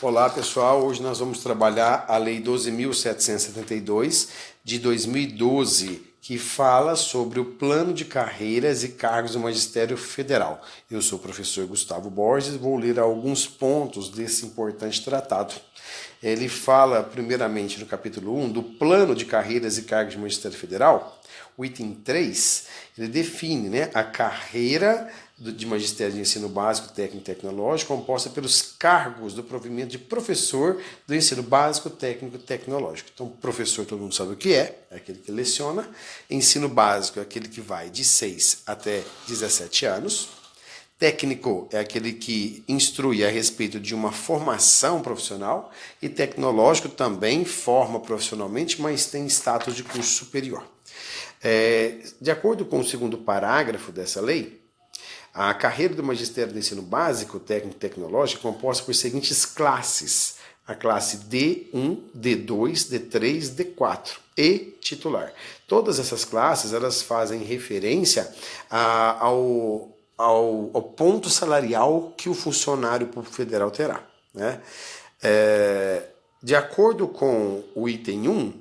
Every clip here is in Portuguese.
Olá pessoal, hoje nós vamos trabalhar a Lei 12.772 de 2012, que fala sobre o plano de carreiras e cargos do Magistério Federal. Eu sou o professor Gustavo Borges e vou ler alguns pontos desse importante tratado. Ele fala primeiramente no capítulo 1 do plano de carreiras e cargos do Magistério Federal. O item 3, ele define a carreira de magistério de ensino básico, técnico e tecnológico, composta pelos cargos do provimento de professor do ensino básico, técnico e tecnológico. Então, professor, todo mundo sabe o que é aquele que leciona. Ensino básico é aquele que vai de 6 até 17 anos. Técnico é aquele que instrui a respeito de uma formação profissional. E tecnológico também forma profissionalmente, mas tem status de curso superior. De acordo com o segundo parágrafo dessa lei, a carreira do magistério do ensino básico, técnico e tecnológico é composta por seguintes classes: a classe D1, D2, D3, D4 e titular. Todas essas classes elas fazem referência ao ponto salarial que o funcionário público federal terá, né? De acordo com o item 1,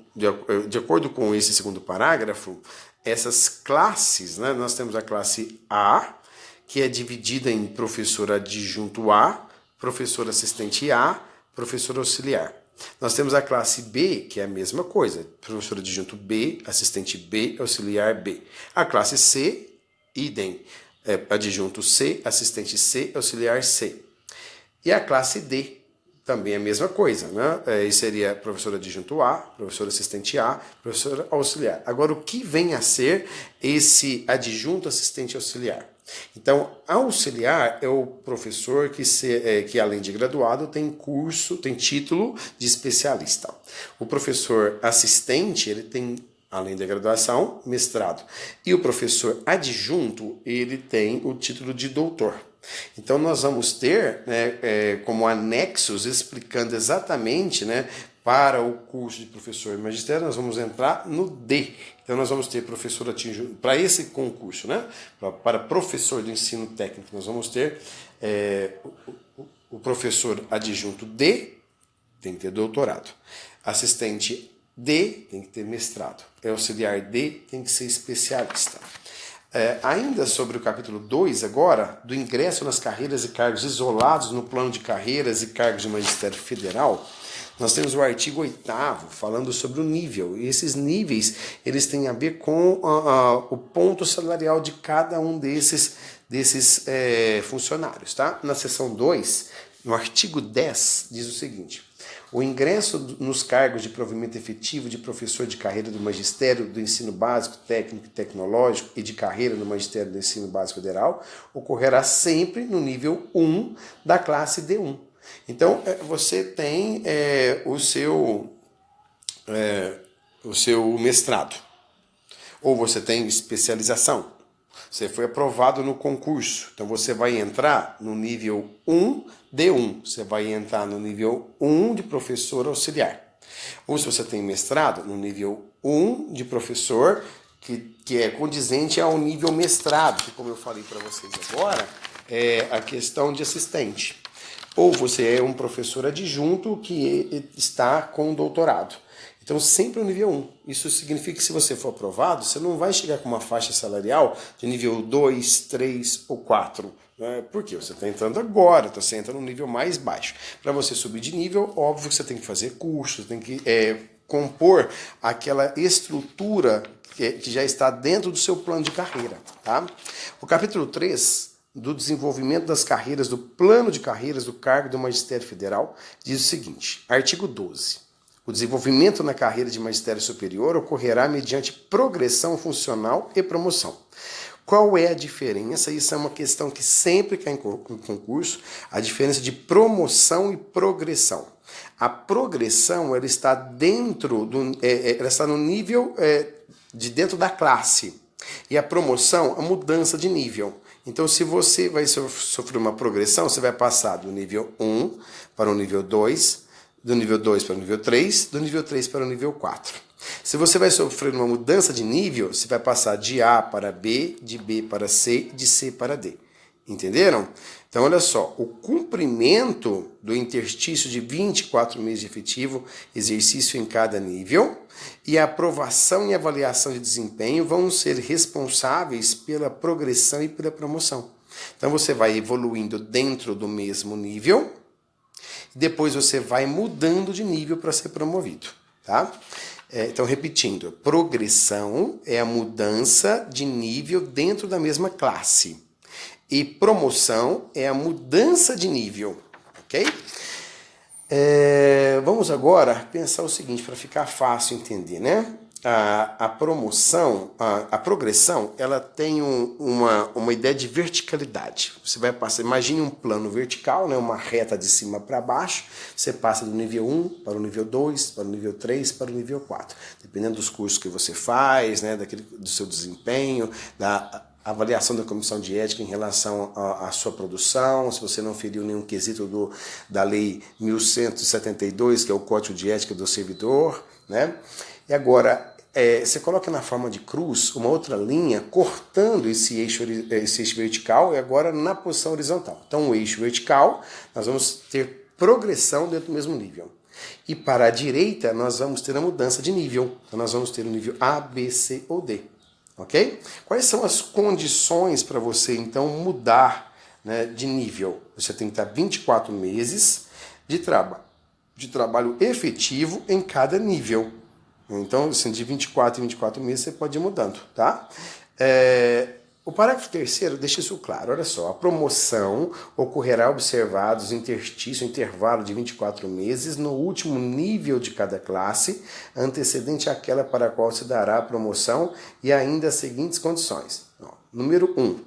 de acordo com esse segundo parágrafo, essas classes, nós temos a classe A, que é dividida em professor adjunto A, professor assistente A, professor auxiliar. Nós temos a classe B, que é a mesma coisa, professor adjunto B, assistente B, auxiliar B. A classe C, idem, adjunto C, assistente C, auxiliar C. E a classe D, também a mesma coisa, Aí seria professor adjunto A, professor assistente A, professor auxiliar. Agora, o que vem a ser esse adjunto assistente auxiliar? Então, auxiliar é o professor que além de graduado, tem título de especialista. O professor assistente, ele tem, além da graduação, mestrado. E o professor adjunto, ele tem o título de doutor. Então, nós vamos ter como anexos explicando exatamente, para o curso de professor e magistério, nós vamos entrar no D. Então, nós vamos ter professor adjunto, para esse concurso, para professor de ensino técnico, nós vamos ter o professor adjunto D, tem que ter doutorado. Assistente D, tem que ter mestrado. Auxiliar D, tem que ser especialista. Ainda sobre o capítulo 2 agora, do ingresso nas carreiras e cargos isolados no plano de carreiras e cargos de magistério federal, nós temos o artigo 8º falando sobre o nível. E esses níveis, eles têm a ver com o ponto salarial de cada um desses funcionários, tá? Na seção 2, no artigo 10, diz o seguinte: o ingresso nos cargos de provimento efetivo de professor de carreira do magistério do ensino básico, técnico e tecnológico e de carreira no magistério do ensino básico federal ocorrerá sempre no nível 1 da classe D1. Então, você tem o seu mestrado, ou você tem especialização. Você foi aprovado no concurso, então você vai entrar no nível 1, D1. Você vai entrar no nível 1 de professor auxiliar. Ou se você tem mestrado, no nível 1 de professor, que é condizente ao nível mestrado, que, como eu falei para vocês agora, é a questão de assistente. Ou você é um professor adjunto que está com doutorado. Então, sempre o nível 1. Isso significa que se você for aprovado, você não vai chegar com uma faixa salarial de nível 2, 3 ou 4. Por quê? Você está entrando agora, então você entra no nível mais baixo. Para você subir de nível, óbvio que você tem que fazer cursos, tem que compor aquela estrutura que já está dentro do seu plano de carreira. Tá? O capítulo 3... do desenvolvimento das carreiras, do plano de carreiras do cargo do Magistério Federal, diz o seguinte, artigo 12. O desenvolvimento na carreira de magistério superior ocorrerá mediante progressão funcional e promoção. Qual é a diferença? Isso é uma questão que sempre cai em concurso, a diferença de promoção e progressão. A progressão, ela está ela está no nível de dentro da classe. E a promoção, a mudança de nível. Então, se você vai sofrer uma progressão, você vai passar do nível 1 para o nível 2, do nível 2 para o nível 3, do nível 3 para o nível 4. Se você vai sofrer uma mudança de nível, você vai passar de A para B, de B para C, de C para D. Entenderam? Então, olha só, o cumprimento do interstício de 24 meses de efetivo exercício em cada nível e a aprovação e avaliação de desempenho vão ser responsáveis pela progressão e pela promoção. Então, você vai evoluindo dentro do mesmo nível, depois você vai mudando de nível para ser promovido, tá? Então, repetindo, progressão é a mudança de nível dentro da mesma classe. E promoção é a mudança de nível, ok? Vamos agora pensar o seguinte, para ficar fácil entender, né? A promoção, a progressão, ela tem uma ideia de verticalidade. Você vai passar, imagine um plano vertical, né? Uma reta de cima para baixo, você passa do nível 1 para o nível 2, para o nível 3, para o nível 4. Dependendo dos cursos que você faz, né? Do seu desempenho, da avaliação da comissão de ética em relação à sua produção, se você não feriu nenhum quesito da lei 1172, que é o Código de Ética do Servidor, né? E agora, você coloca na forma de cruz uma outra linha cortando esse eixo vertical e agora na posição horizontal. Então, o eixo vertical, nós vamos ter progressão dentro do mesmo nível. E para a direita, nós vamos ter a mudança de nível. Então, nós vamos ter o nível A, B, C ou D. Ok? Quais são as condições para você, então, mudar, né, de nível? Você tem que estar 24 meses de trabalho efetivo em cada nível. Então, assim, de 24 em 24 meses, você pode ir mudando, tá? O parágrafo 3º deixa isso claro. Olha só, a promoção ocorrerá observados intervalo de 24 meses no último nível de cada classe, antecedente àquela para a qual se dará a promoção e ainda as seguintes condições. Número 1.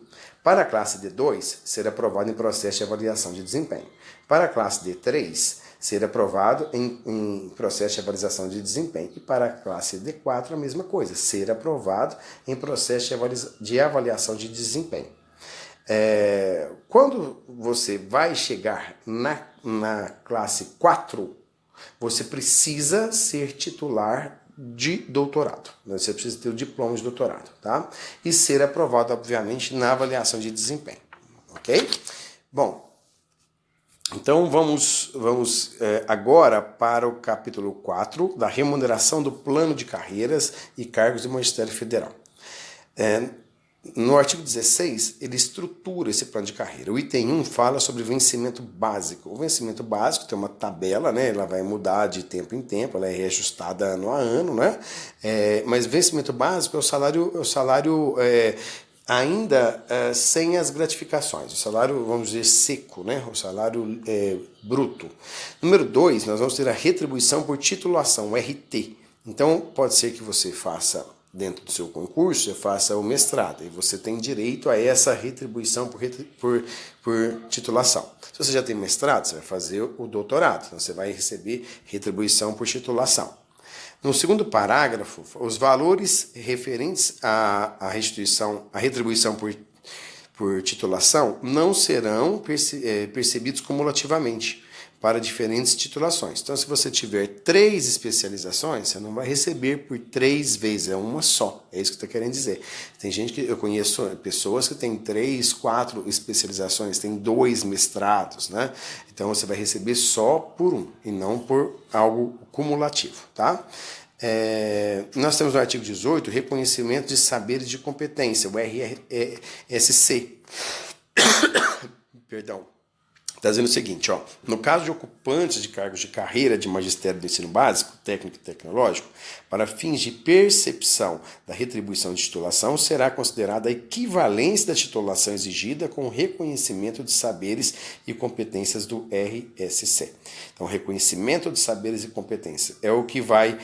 Para a classe D2, ser aprovado em processo de avaliação de desempenho. Para a classe D3, ser aprovado em processo de avaliação de desempenho. E para a classe D4, a mesma coisa, ser aprovado em processo de avaliação de desempenho. Quando você vai chegar na classe 4, você precisa ser titular de doutorado. Você precisa ter o diploma de doutorado, tá? E ser aprovado, obviamente, na avaliação de desempenho, ok? Bom, então vamos agora para o capítulo 4 da remuneração do plano de carreiras e cargos do Magistério Federal. No artigo 16, ele estrutura esse plano de carreira. O item 1 fala sobre vencimento básico. O vencimento básico tem uma tabela, né? Ela vai mudar de tempo em tempo, ela é reajustada ano a ano, né? Mas vencimento básico é o salário ainda sem as gratificações, o salário, vamos dizer, seco, né? O salário bruto. Número 2, nós vamos ter a retribuição por titulação, o RT. Então, pode ser que você faça, dentro do seu concurso, você faça o mestrado, e você tem direito a essa retribuição por titulação. Se você já tem mestrado, você vai fazer o doutorado, então você vai receber retribuição por titulação. No segundo parágrafo, os valores referentes à retribuição por titulação não serão percebidos cumulativamente para diferentes titulações. Então, se você tiver 3 especializações, você não vai receber por 3 vezes, é uma só. É isso que eu estou querendo dizer. Tem gente que eu conheço, pessoas que têm 3, 4 especializações, tem 2 mestrados, né? Então, você vai receber só por um e não por algo cumulativo, tá? Nós temos no artigo 18 reconhecimento de saberes de competência, o RSC. Perdão. Está dizendo o seguinte, no caso de ocupantes de cargos de carreira de magistério do ensino básico, técnico e tecnológico, para fins de percepção da retribuição de titulação, será considerada a equivalência da titulação exigida com o reconhecimento de saberes e competências do RSC. Então, reconhecimento de saberes e competências é o que vai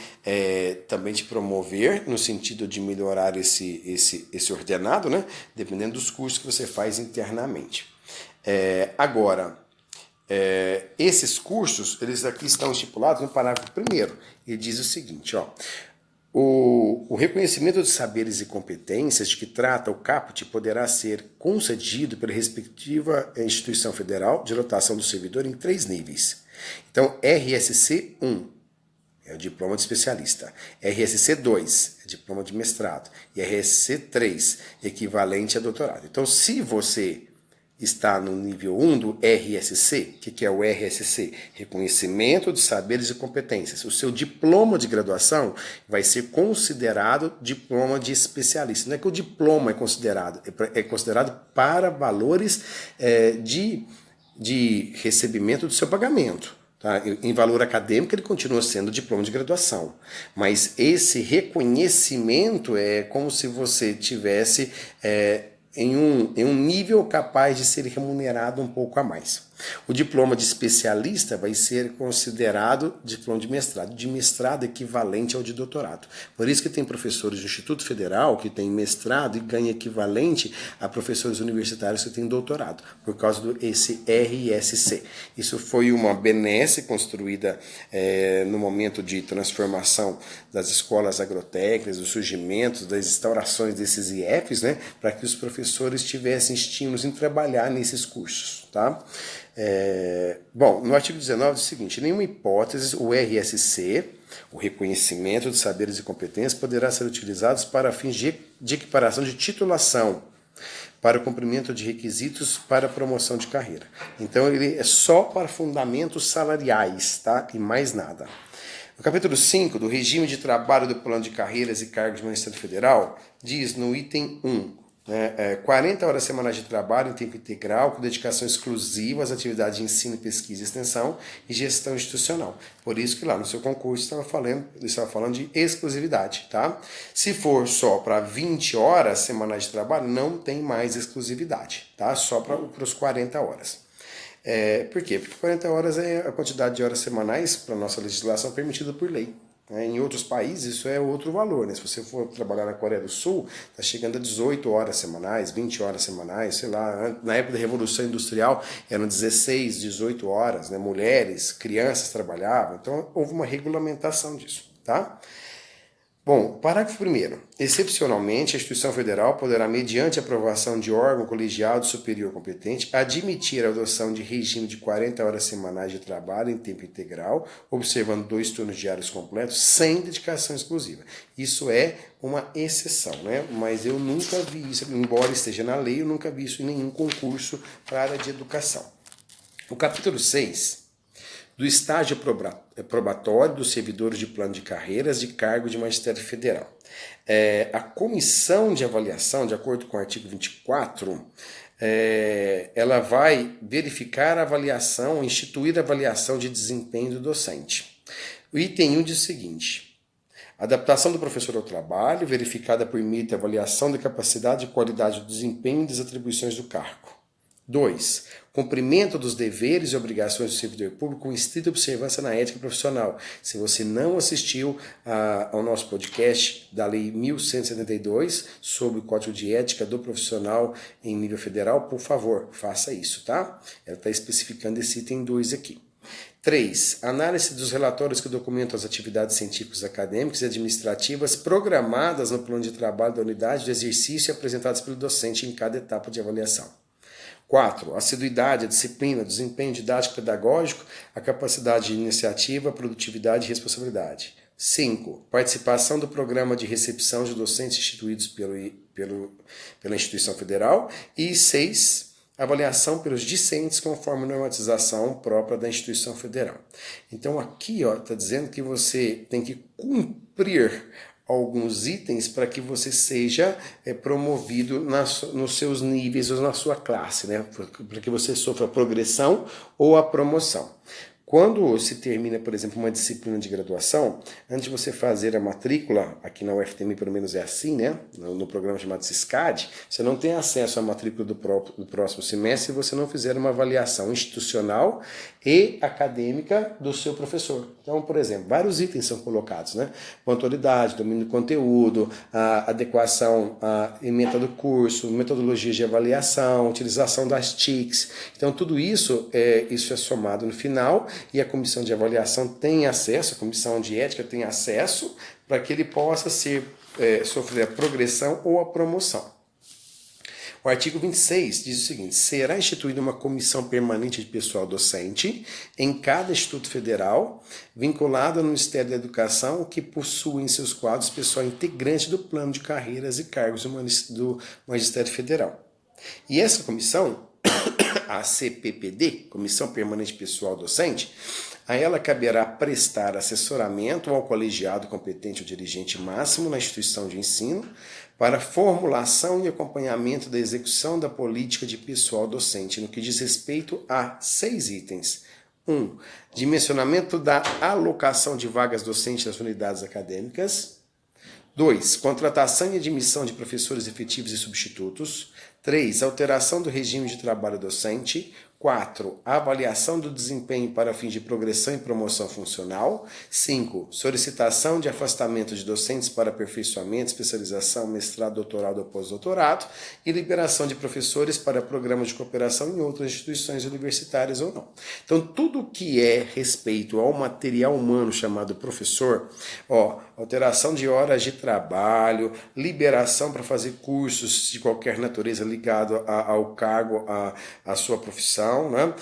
também te promover no sentido de melhorar esse ordenado, né? Dependendo dos cursos que você faz internamente. Agora, esses cursos, eles aqui estão estipulados no parágrafo 1º. Ele diz o seguinte, o reconhecimento de saberes e competências de que trata o caput poderá ser concedido pela respectiva instituição federal de rotação do servidor em 3 níveis. Então, RSC 1 é o diploma de especialista, RSC 2 é diploma de mestrado e RSC 3 equivalente a doutorado. Então, se você está no nível 1 do RSC. O que é o RSC? Reconhecimento de saberes e competências. O seu diploma de graduação vai ser considerado diploma de especialista. Não é que o diploma é considerado para valores de recebimento do seu pagamento. Tá? Em valor acadêmico, ele continua sendo diploma de graduação. Mas esse reconhecimento é como se você tivesse em um nível capaz de ser remunerado um pouco a mais. O diploma de especialista vai ser considerado diploma de mestrado. De mestrado equivalente ao de doutorado. Por isso que tem professores do Instituto Federal que têm mestrado e ganham equivalente a professores universitários que têm doutorado, por causa desse RSC. Isso foi uma benesse construída no momento de transformação das escolas agrotécnicas, do surgimento, das instaurações desses IFs, né, para que os professores tivessem estímulos em trabalhar nesses cursos. Tá? Bom, no artigo 19 é o seguinte: em nenhuma hipótese o RSC, o reconhecimento de saberes e competências, poderá ser utilizado para fins de equiparação de titulação, para o cumprimento de requisitos para promoção de carreira. Então ele é só para fundamentos salariais, tá? E mais nada. No capítulo 5 do regime de trabalho do plano de carreiras e cargos do Ministério Federal, diz no item 1, 40 horas semanais de trabalho em tempo integral, com dedicação exclusiva às atividades de ensino, pesquisa e extensão e gestão institucional. Por isso que lá no seu concurso estava falando de exclusividade. Tá? Se for só para 20 horas semanais de trabalho, não tem mais exclusividade. Tá? Só para os 40 horas. Por quê? Porque 40 horas é a quantidade de horas semanais para a nossa legislação permitida por lei. Em outros países isso é outro valor, né? Se você for trabalhar na Coreia do Sul, está chegando a 18 horas semanais, 20 horas semanais, sei lá, na época da Revolução Industrial eram 16, 18 horas, né? Mulheres, crianças trabalhavam, então houve uma regulamentação disso, tá? Bom, parágrafo 1º. Excepcionalmente, a instituição federal poderá, mediante aprovação de órgão colegiado superior competente, admitir a adoção de regime de 40 horas semanais de trabalho em tempo integral, observando 2 turnos diários completos, sem dedicação exclusiva. Isso é uma exceção, né? Mas eu nunca vi isso, embora esteja na lei, eu nunca vi isso em nenhum concurso para a área de educação. O capítulo 6... do estágio probatório dos servidores de plano de carreiras de cargo de magistério federal. A comissão de avaliação, de acordo com o artigo 24, ela vai verificar a avaliação, instituir a avaliação de desempenho do docente. O item 1 diz o seguinte: adaptação do professor ao trabalho, verificada por meio de avaliação da capacidade e qualidade do desempenho e das atribuições do cargo. 2. Cumprimento dos deveres e obrigações do servidor público com estrita observância na ética profissional. Se você não assistiu ao nosso podcast da Lei 1172 sobre o Código de Ética do Profissional em nível federal, por favor, faça isso, tá? Ela está especificando esse item 2 aqui. 3. Análise dos relatórios que documentam as atividades científicas, acadêmicas e administrativas programadas no plano de trabalho da unidade de exercício e apresentadas pelo docente em cada etapa de avaliação. 4. Assiduidade, a disciplina, desempenho didático pedagógico, a capacidade de iniciativa, produtividade e responsabilidade. 5. Participação do programa de recepção de docentes instituídos pela instituição federal. E 6. Avaliação pelos discentes conforme a normatização própria da instituição federal. Então aqui está dizendo que você tem que cumprir alguns itens para que você seja promovido nos seus níveis ou na sua classe, né? Para que você sofra a progressão ou a promoção. Quando se termina, por exemplo, uma disciplina de graduação, antes de você fazer a matrícula, aqui na UFTM pelo menos é assim, né? No programa chamado SISCAD, você não tem acesso à matrícula do próximo semestre se você não fizer uma avaliação institucional e acadêmica do seu professor. Então, por exemplo, vários itens são colocados, né? Pontualidade, domínio do conteúdo, a adequação à ementa do curso, metodologias de avaliação, utilização das TICs. Então, tudo isso é somado no final e a comissão de avaliação tem acesso, a comissão de ética tem acesso para que ele possa sofrer a progressão ou a promoção. O artigo 26 diz o seguinte: será instituída uma comissão permanente de pessoal docente em cada Instituto Federal, vinculada ao Ministério da Educação, que possui em seus quadros pessoal integrante do plano de carreiras e cargos do Magistério Federal. E essa comissão a CPPD, Comissão Permanente Pessoal Docente, a ela caberá prestar assessoramento ao colegiado competente ou dirigente máximo na instituição de ensino para formulação e acompanhamento da execução da política de pessoal docente, no que diz respeito a 6 itens. 1. Dimensionamento da alocação de vagas docentes nas unidades acadêmicas. 2. Contratação e admissão de professores efetivos e substitutos. 3. Alteração do regime de trabalho docente. 4. Avaliação do desempenho para fins de progressão e promoção funcional. 5. Solicitação de afastamento de docentes para aperfeiçoamento, especialização, mestrado, doutorado ou pós-doutorado. E liberação de professores para programas de cooperação em outras instituições universitárias ou não. Então, tudo que é respeito ao material humano chamado professor, alteração de horas de trabalho, liberação para fazer cursos de qualquer natureza ligado ao cargo, à sua profissão, né?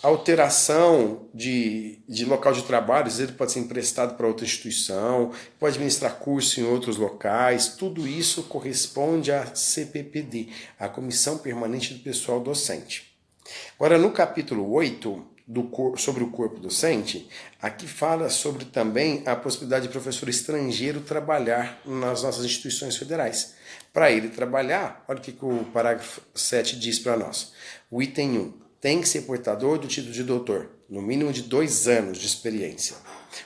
Alteração de local de trabalho, às vezes ele pode ser emprestado para outra instituição, pode ministrar curso em outros locais, tudo isso corresponde à CPPD, a Comissão Permanente do Pessoal Docente. Agora, no capítulo 8, sobre o corpo docente, aqui fala sobre também a possibilidade de professor estrangeiro trabalhar nas nossas instituições federais. Para ele trabalhar, olha o que o parágrafo 7 diz para nós. O item 1. Tem que ser portador do título de doutor, no mínimo de 2 anos de experiência.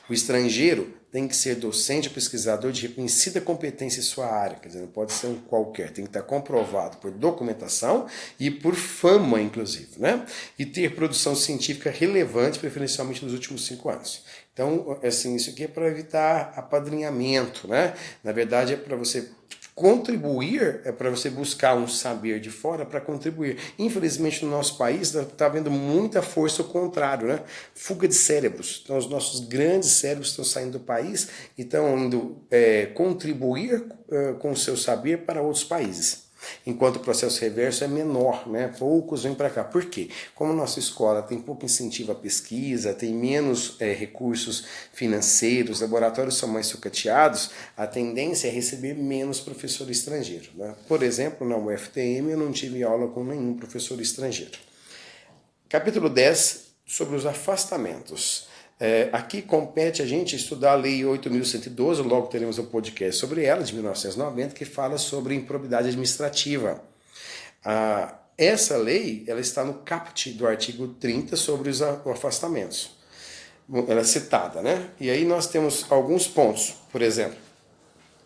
O estrangeiro tem que ser docente ou pesquisador de reconhecida competência em sua área, quer dizer, não pode ser um qualquer, tem que estar comprovado por documentação e por fama, inclusive, né? E ter produção científica relevante, preferencialmente nos últimos 5 anos. Então, assim, isso aqui é para evitar apadrinhamento, né? Na verdade, é para você contribuir, é para você buscar um saber de fora para contribuir. Infelizmente, no nosso país, está havendo muita força ao contrário, né? Fuga de cérebros. Então, os nossos grandes cérebros estão saindo do país e estão indo contribuir com o seu saber para outros países. Enquanto o processo reverso é menor, né? Poucos vêm para cá. Por quê? Como a nossa escola tem pouco incentivo à pesquisa, tem menos recursos financeiros, laboratórios são mais sucateados, a tendência é receber menos professor estrangeiro, né? Por exemplo, na UFTM eu não tive aula com nenhum professor estrangeiro. Capítulo 10, sobre os afastamentos. Aqui compete a gente estudar a Lei 8.112, logo teremos um podcast sobre ela, de 1990, que fala sobre improbidade administrativa. Essa lei ela está no caput do artigo 30 sobre os afastamentos. Ela é citada, né? E aí nós temos alguns pontos, por exemplo.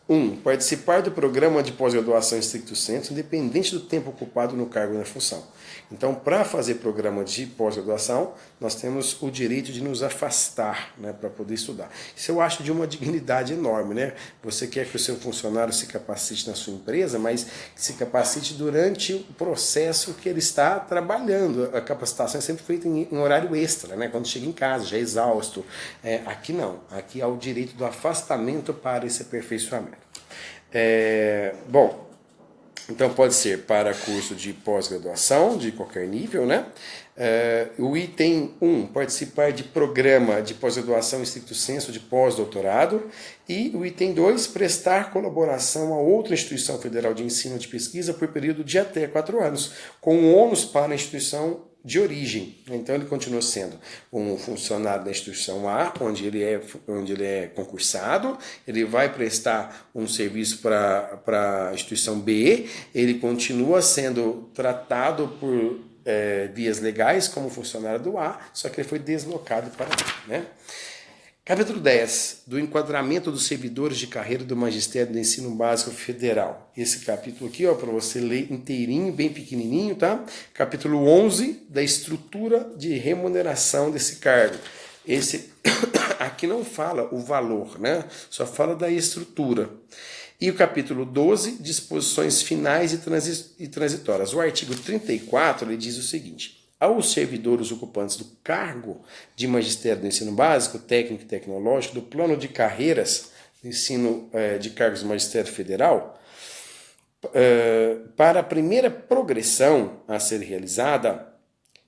1. Participar do programa de pós-graduação em stricto sensu, independente do tempo ocupado no cargo e na função. Então, para fazer programa de pós-graduação, nós temos o direito de nos afastar, né, para poder estudar. Isso eu acho de uma dignidade enorme, né? Você quer que o seu funcionário se capacite na sua empresa, mas que se capacite durante o processo que ele está trabalhando. A capacitação é sempre feita em horário extra, né? Quando chega em casa, já é exausto. Aqui não. Aqui há o direito do afastamento para esse aperfeiçoamento. Bom, então pode ser para curso de pós-graduação, de qualquer nível, né? O item 1, participar de programa de pós-graduação em stricto sensu de pós-doutorado. E o item 2, prestar colaboração a outra instituição federal de ensino ou de pesquisa por período de até 4 anos, com ônus para a instituição de origem. Então ele continua sendo um funcionário da instituição A, onde ele é concursado, ele vai prestar um serviço para a instituição B, ele continua sendo tratado por vias legais como funcionário do A, só que ele foi deslocado para B, né? Capítulo 10, do enquadramento dos servidores de carreira do Magistério do Ensino Básico Federal. Esse capítulo aqui, para você ler inteirinho, bem pequenininho, tá? Capítulo 11, da estrutura de remuneração desse cargo. Esse aqui não fala o valor, né? Só fala da estrutura. E o capítulo 12, disposições finais e transitórias. O artigo 34, ele diz o seguinte: aos servidores ocupantes do cargo de magistério do ensino básico, técnico e tecnológico, do plano de carreiras do ensino de cargos do magistério federal, para a primeira progressão a ser realizada,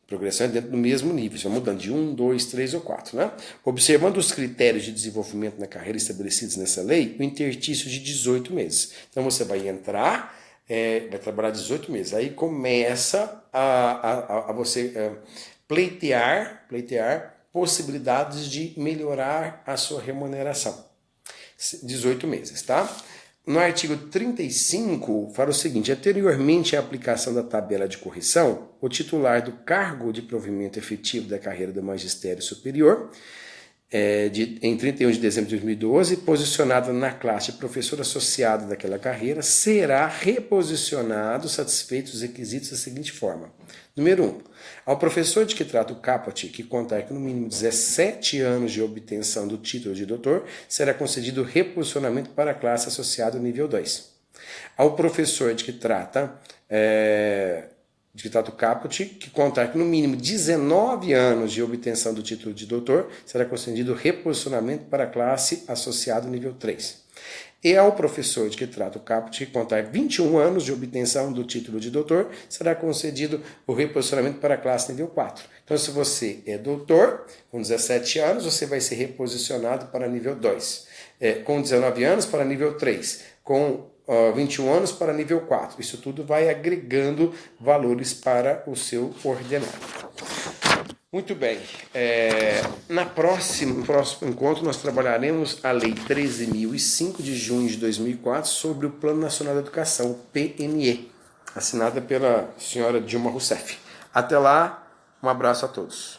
progressão é dentro do mesmo nível, vai mudando de 1, 2, 3 ou 4, né? Observando os critérios de desenvolvimento na carreira estabelecidos nessa lei, o interstício de 18 meses. Então você vai entrar vai trabalhar 18 meses. Aí começa a você pleitear possibilidades de melhorar a sua remuneração. 18 meses, tá? No artigo 35, fala o seguinte: anteriormente à aplicação da tabela de correção, o titular do cargo de provimento efetivo da carreira do magistério superior, em 31 de dezembro de 2012, posicionado na classe de professor associado daquela carreira, será reposicionado satisfeitos os requisitos da seguinte forma. Número 1. Ao professor de que trata o caput, que contar com no mínimo 17 anos de obtenção do título de doutor, será concedido reposicionamento para a classe associada nível 2. Ao professor de que trata o caput, que contar com no mínimo 19 anos de obtenção do título de doutor, será concedido reposicionamento para a classe associado nível 3. E ao professor de que trata o caput, que contar 21 anos de obtenção do título de doutor, será concedido o reposicionamento para a classe nível 4. Então, se você é doutor, com 17 anos, você vai ser reposicionado para nível 2. Com 19 anos, para nível 3. Com 21 anos, para nível 4. Isso tudo vai agregando valores para o seu ordenado. Muito bem, no próximo encontro nós trabalharemos a Lei 13.005 de junho de 2004 sobre o Plano Nacional da Educação, o PNE, assinada pela senhora Dilma Rousseff. Até lá, um abraço a todos.